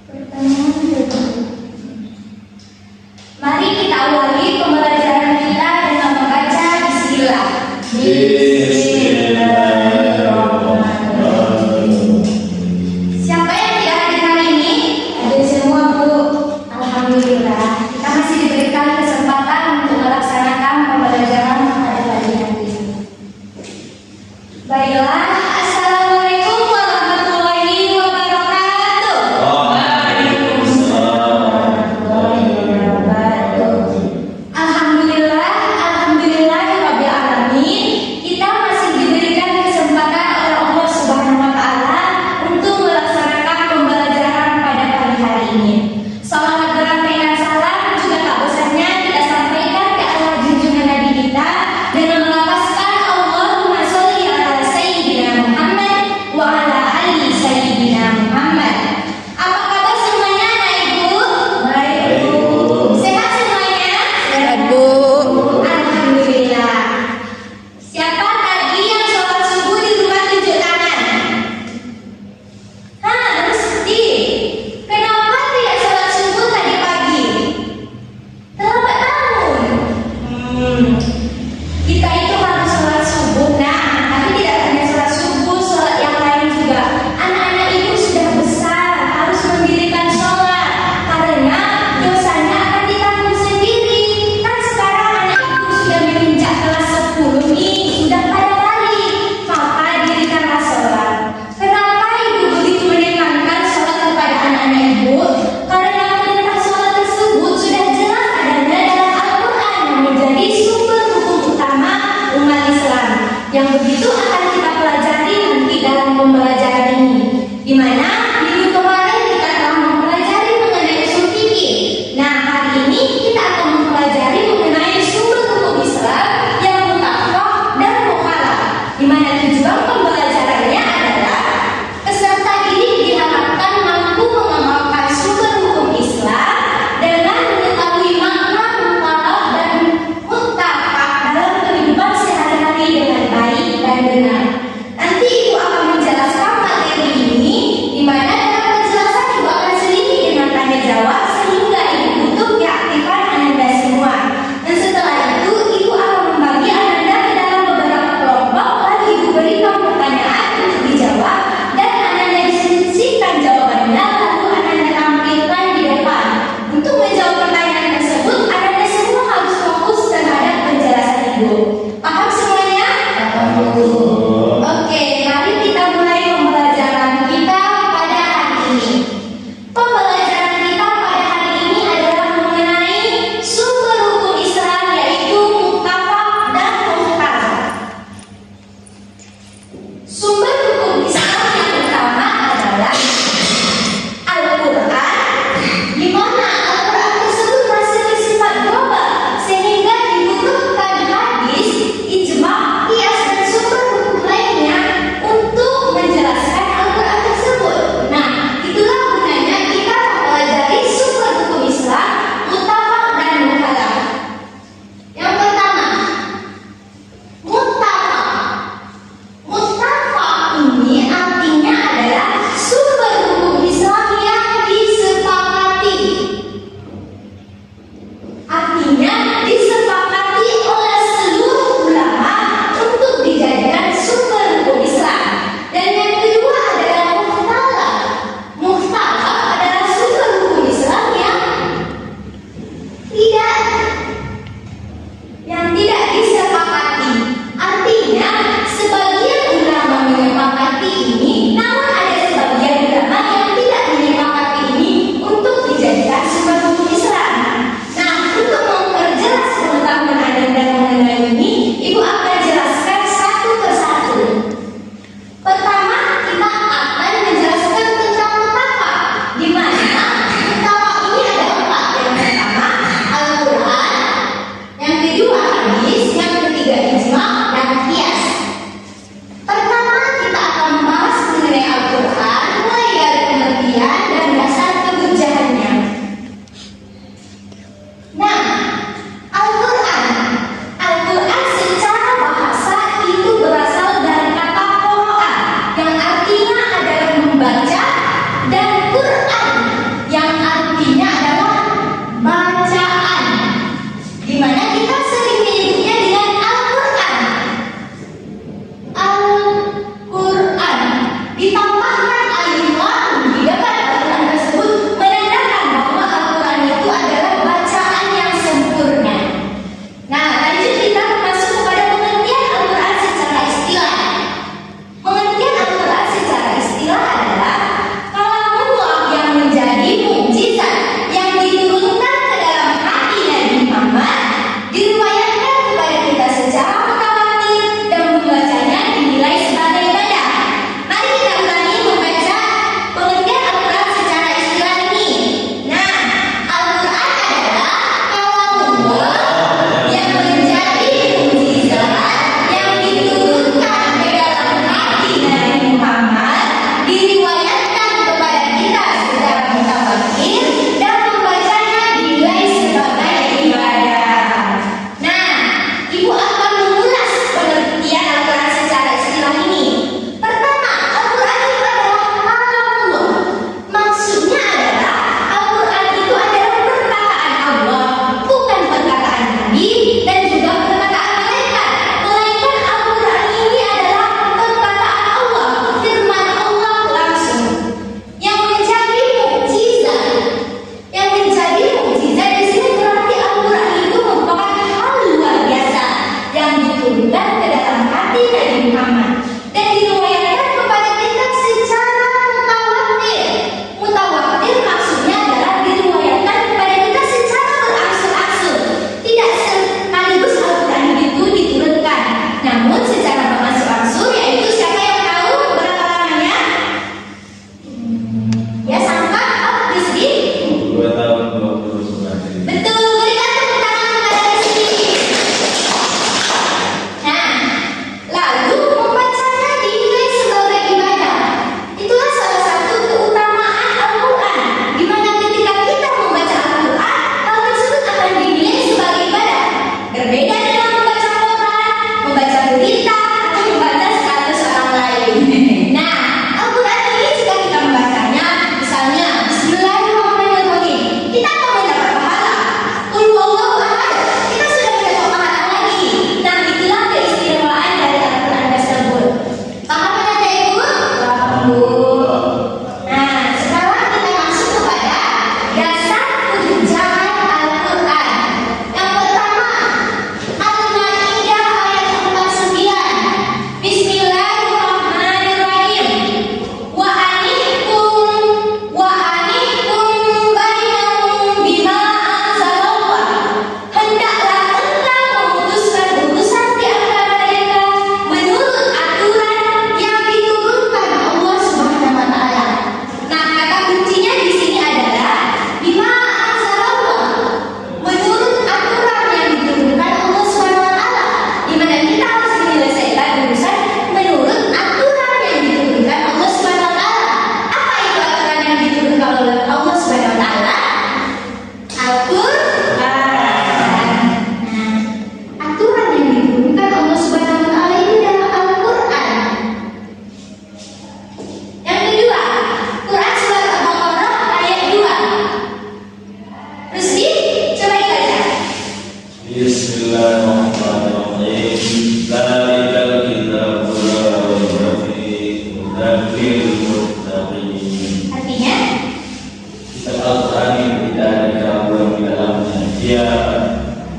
Mari kita awali pembelajaran kita dengan membaca Bismillah. Bismillahirrahmanirrahim. Siapa yang tidak hadir hari ini? Hadir semua, Bu. Alhamdulillah. Kita masih diberikan kesempatan untuk melaksanakan pembelajaran pada pagi hari ini. Baiklah, Assalamualaikum warahmatullahi wabarakatuh. Waalaikumsalam warahmatullahi wabarakatuh.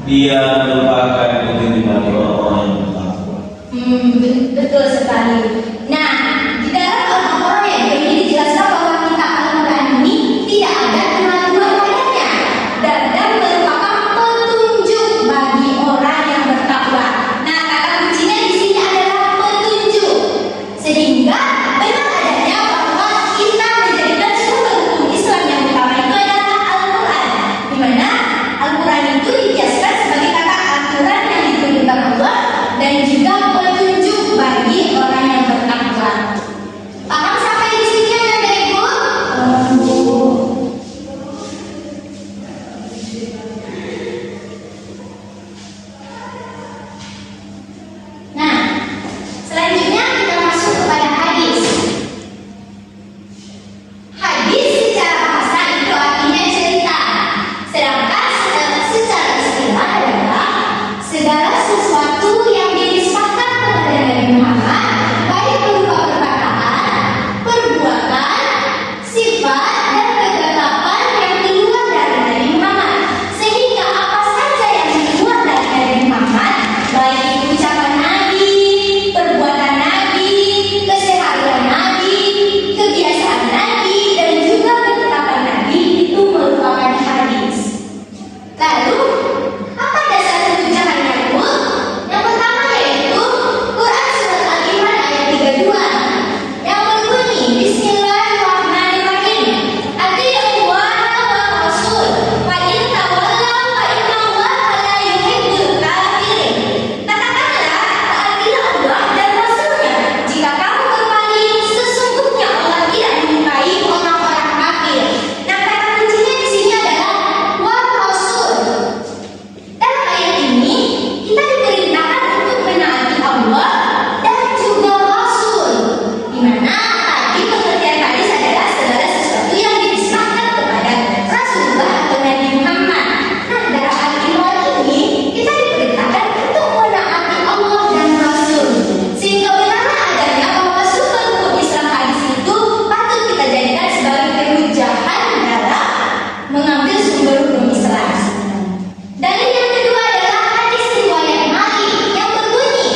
dia merupakan pemimpin bagi orang-orang yang bertakwa. Betul sekali. Nah, di dalam Al-Quran yang ini dijelaskan bahwa kitab Al-Quran ini tidak ada keraguan padanya dan merupakan petunjuk bagi orang yang bertakwa. Nah, kata kuncinya di sini adalah petunjuk. Sehingga benar adanya bahwa kita menjadikan sumber hukum Islam yang utama itu adalah Al-Quran, di mana Al-Quran itu dijelaskan sebagai kata aturan yang diturunkan Allah dan juga petunjuk bagi orang yang bertakwa. Paham sampai di sini ya Bapak Ibu? Nah, selanjutnya kita masuk kepada hadis. Hadis secara bahasa itu artinya cerita, sedangkan secara istilah adalah segala sesuatu yang dinisbahkan kepada Nabi Muhammad, baik berupa perkataan, perbuatan, sifat, dan ketetapan yang keluar dari Nabi Muhammad. Sehingga apa saja yang keluar dari Nabi Muhammad, baik itu ucapan Nabi, perbuatan Nabi, keseharian Nabi, kebiasaan Nabi, dan juga ketetapan Nabi itu merupakan hadis. Lalu, apa dasar perujakannya Bu? Yang pertama yaitu Quran Surat Al-Imran ayat 32 yang berbunyi Bismillahirrahmanirrahim. Atii'ullaha wa Rasul fa in tawallaw fa innallaha la yuhibbul kafirin. Katakanlah, taatilah Allah dan Rasulnya. Jika kamu berpaling, sesungguhnya Allah tidak menyukai orang-orang kafir. Nah, kata kuncinya di sini adalah wa Rasul. Dalam ayat ini kita diperintahkan untuk menaati Allah dan juga Rasul, di mana tadi pengertian hadis adalah segala sesuatu yang dinisbahkan kepada Rasulullah atau Nabi Muhammad. Nah, dalam Al-Imran ini kita diperintahkan untuk menaati Allah dan Rasul, sehingga benarlah adanya bahwa sumber hukum Islam hadis itu patut kita jadikan sebagai perujahan dalam mengambil sumber hukum Islam. Dalil yang kedua adalah hadis riwayat Malik yang berbunyi,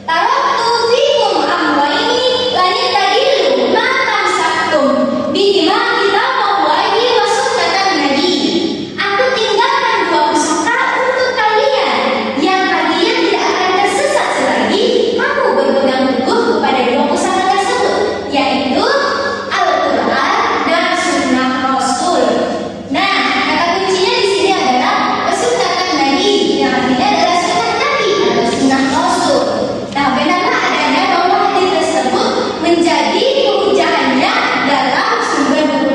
Taraktu fikum amrayni lan tadillu ma tamsaktum bihima kitaballahi wa sunnatan nabi. Aku tinggalkan dua pusaka untuk kalian yang kalian tidak akan tersesat selagi kamu berpegang teguh kepada dua pusaka tersebut, yaitu Al-Quran dan Sunnah Rasul. Nah, kata kuncinya di sini adalah kesunnatan Nabi, yang artinya adalah sunnah Nabi atau sunnah Rasul. Nah, benarlah adanya bahwa hadis tersebut menjadi perujahannya dalam sumber hukum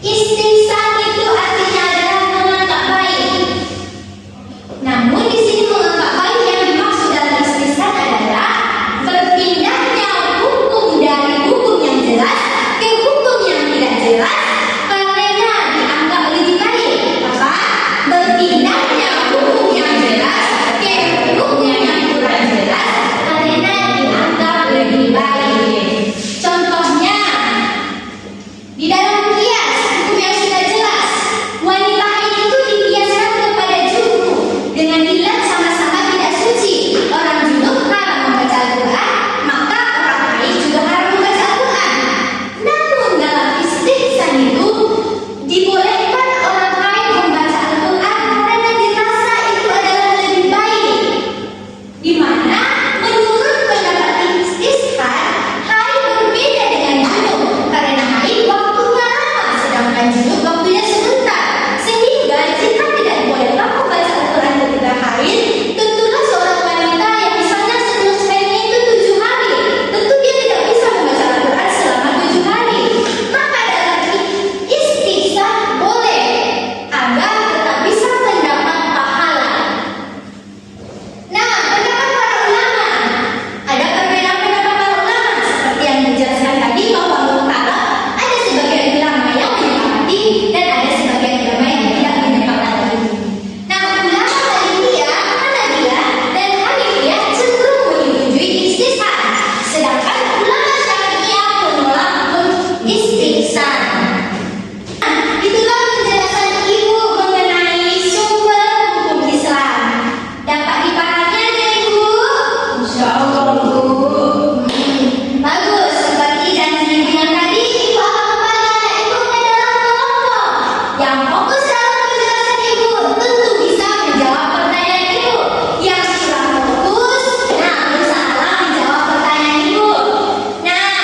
Istihsan itu artinya adalah menganggap baik. Namun di sini menganggap baik yang dimaksud dalam istihsan adalah berpindahnya hukum dari hukum yang jelas ke hukum yang tidak jelas karena dianggap lebih baik. Apa? Berpindahnya hukum yang jelas ke hukum yang kurang jelas karena dianggap lebih baik. Contohnya di dalam kias hukum yang sudah jelas, wanita haid itu dikiaskan kepada junub dengan ilat sama-sama tidak suci. Orang junub haram membaca Al-Quran, maka orang haid juga haram membaca Al-Quran. Namun dalam istihsan itu dibolehkan orang haid membaca Al-Quran karena dirasa itu adalah lebih baik. Di mana menurut pendapat istihsan, haid berbeda dengan junub karena haid waktunya lama sedangkan junub waktunya sebentar. Sehingga jika tidak dibolehkan membaca Al-Quran ketika haid, tentulah seorang wanita yang misalnya sebelum haidnya itu 7 hari, tentu dia tidak bisa membaca Al-Quran selama 7 hari. Maka dalam istihsan boleh agar tetap bisa mendapat pahala. Nah, pendapat para ulama, ada perbedaan pendapat para ulama seperti yang dijelaskan tadi bahwa mukhalaf ada sebagian ulama yang menyepakati dan ada sebagian ulama yang tidak menyepakati. Nah, ulama Malikiyah, Hanafiyah, dan Hanifiyah cenderung menyetujui istihsan, sedangkan ulama Syafi'iyah menolak istihsan. Itulah penjelasan Ibu mengenai sumber hukum Islam. Dapat dipahami ya Ibu? Insya Allah Bu. Bagus, seperti janji Ibu yang tadi, Ibu akan membagi anak Ibu ke dalam kelompok. Yang fokus dalam penjelasan Ibu tentu bisa menjawab pertanyaan Ibu. Yang kurang fokus, nah berusahalah menjawab pertanyaan Ibu. Nah,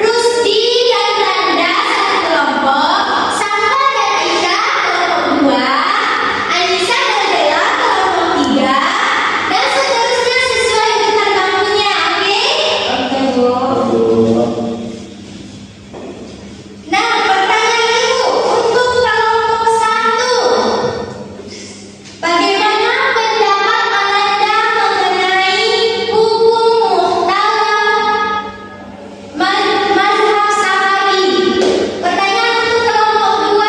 Rusdi dan Nanda satu kelompok, Safa dan Aisyah kelompok 2, Anissa dan Bella kelompok 3, dan seterusnya sesuai bintang tamunya. Oke Bu. Nah, pertanyaan Ibu untuk kelompok 1. Bagaimana pendapat Anda mengenai hukum muhtalaf mazhab Syafi'i? Pertanyaan untuk kelompok 2.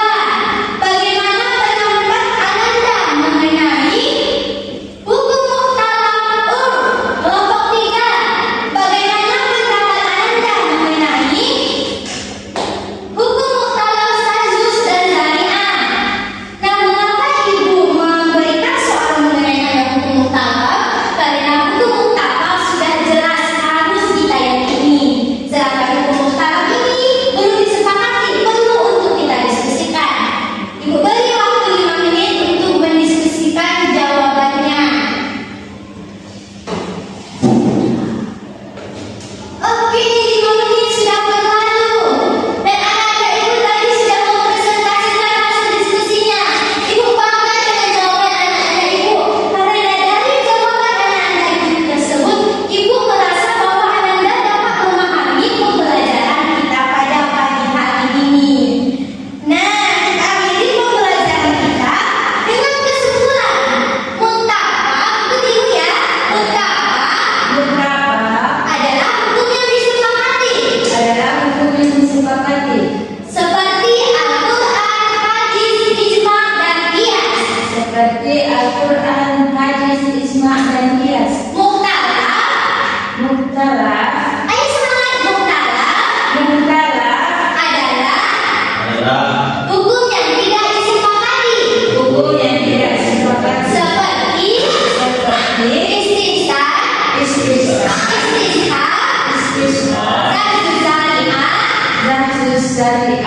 Bagaimana pendapat Anda mengenai hukum muhtalaf kelompok 3? Bagaimana pendapat Anda mengenai hukum muhtalaf Sazus dan Zari'ah? Nah, mengapa Ibu memberikan soal mengenai hukum muhtalaf? Karena hukum muhtalaf sudah jelas harus kita yakini. Sedangkan hukum muhtalaf ini belum disepakati, perlu untuk kita diskusikan. Ibu beri waktu 5 menit untuk mendiskusikan jawabannya. Oke, 5 menit sudah berlalu dan anak-anak Ibu tadi sudah mempresentasikan hasil diskusinya. Ibu bangga dengan jawaban anak-anak Ibu karena dari jawaban anak-anak Ibu tersebut, Ibu merasa bahwa Anda dapat memahami pembelajaran kita pada pagi hari ini. Nah, kita akhiri pembelajaran kita dengan kesimpulan. Muntafaq, begitu ya? Muntafaq adalah hukum yang disepakati. Seperti Al-Quran, hadis, ijma' dan qiyas. Muhtalaf, ayo semangat. Muhtalaf adalah hukum yang tidak disepakati. Seperti istihsan, Sazus Zari'ah,